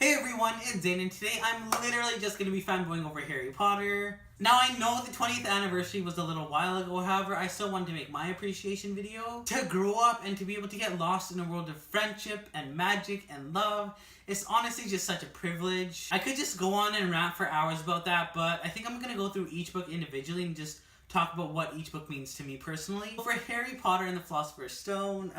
Hey everyone, it's Zane, and today I'm literally just going to be fanboying over Harry Potter. Now I know the 20th anniversary was a little while ago, however, I still wanted to make my appreciation video. To grow up and to be able to get lost in a world of friendship and magic and love, it's honestly just such a privilege. I could just go on and rant for hours about that, but I think I'm going to go through each book individually and just talk about what each book means to me personally. For Harry Potter and the Philosopher's Stone,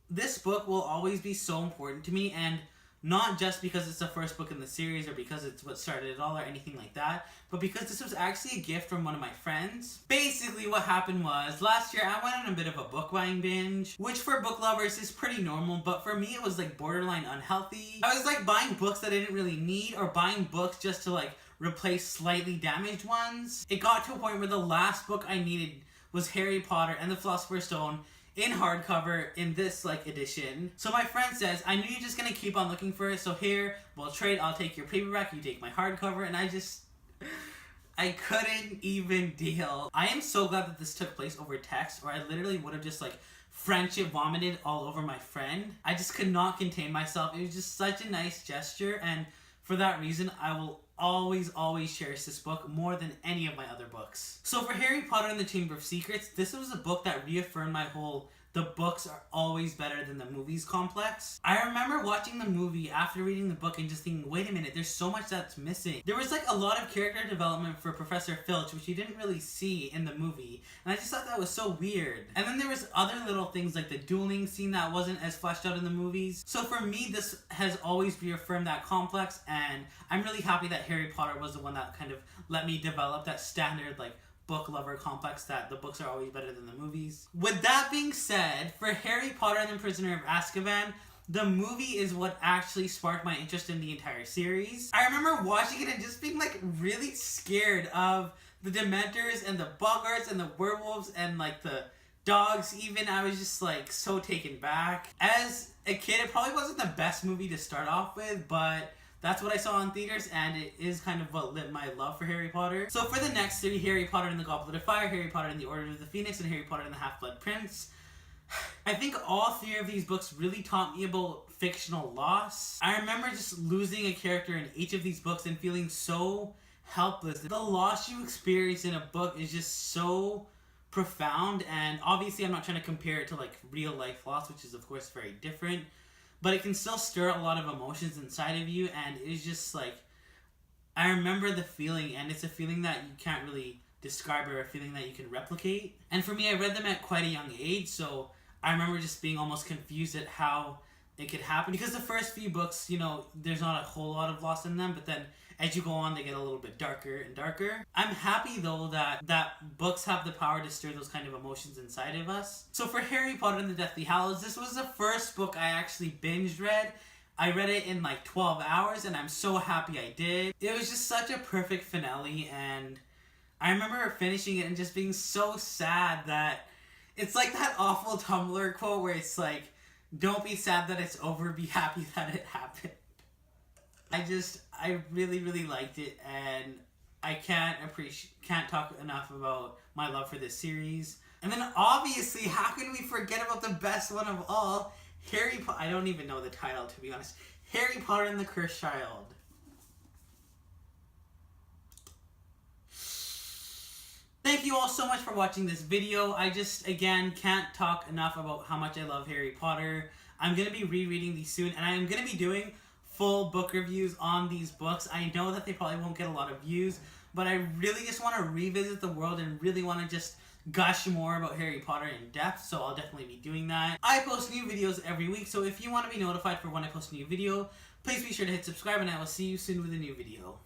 this book will always be so important to me, and not just because it's the first book in the series or because it's what started it all or anything like that, but because this was actually a gift from one of my friends. Basically what happened was, last year I went on a bit of a book buying binge, which for book lovers is pretty normal, but for me it was like borderline unhealthy. I was like buying books that I didn't really need, or buying books just to like replace slightly damaged ones. It got to a point where the last book I needed was Harry Potter and the Philosopher's Stone in hardcover in this like edition. So my friend says, I knew you're just gonna keep on looking for it, so here, we'll trade. I'll take your paperback, you take my hardcover. And I couldn't even deal. I am so glad that this took place over text, or I literally would have just like friendship vomited all over my friend. I just could not contain myself. It was just such a nice gesture, and for that reason, I will always cherish this book more than any of my other books. So for Harry Potter and the Chamber of Secrets, this was a book that reaffirmed my whole the books are always better than the movies complex. I remember watching the movie after reading the book and just thinking, wait a minute, there's so much that's missing. There was like a lot of character development for Professor Filch, which you didn't really see in the movie, and I just thought that was so weird. And then there was other little things like the dueling scene that wasn't as fleshed out in the movies. So for me, this has always reaffirmed that complex, and I'm really happy that Harry Potter was the one that kind of let me develop that standard like book lover complex that the books are always better than the movies. With that being said, for Harry Potter and the Prisoner of Azkaban, the movie is what actually sparked my interest in the entire series. I remember watching it and just being like really scared of the Dementors and the Boggarts and the werewolves and like the dogs even. I was just like so taken back. As a kid, it probably wasn't the best movie to start off with, but that's what I saw in theaters, and it is kind of what lit my love for Harry Potter. So for the next three, Harry Potter and the Goblet of Fire, Harry Potter and the Order of the Phoenix, and Harry Potter and the Half-Blood Prince, I think all three of these books really taught me about fictional loss. I remember just losing a character in each of these books and feeling so helpless. The loss you experience in a book is just so profound, and obviously I'm not trying to compare it to like real life loss, which is of course very different, but it can still stir a lot of emotions inside of you, and it's just like, I remember the feeling, and it's a feeling that you can't really describe or a feeling that you can replicate. And for me, I read them at quite a young age, so I remember just being almost confused at how it could happen, because the first few books, you know, there's not a whole lot of loss in them, but then as you go on, they get a little bit darker and darker. I'm happy though that books have the power to stir those kind of emotions inside of us. So for Harry Potter and the Deathly Hallows, this was the first book I actually binge read. I read it in like 12 hours, and I'm so happy I did. It was just such a perfect finale, and I remember finishing it and just being so sad that it's like that awful Tumblr quote where it's like, don't be sad that it's over, be happy that it happened. I really liked it, and I can't talk enough about my love for this series. And then obviously, how can we forget about the best one of all, Harry Potter? I don't even know the title, to be honest. Harry Potter and the Cursed Child. Thank you all so much for watching this video. I just, again, can't talk enough about how much I love Harry Potter. I'm going to be rereading these soon, and I'm going to be doing full book reviews on these books. I know that they probably won't get a lot of views, but I really just want to revisit the world and really want to just gush more about Harry Potter in depth, so I'll definitely be doing that. I post new videos every week, so if you want to be notified for when I post a new video, please be sure to hit subscribe, and I will see you soon with a new video.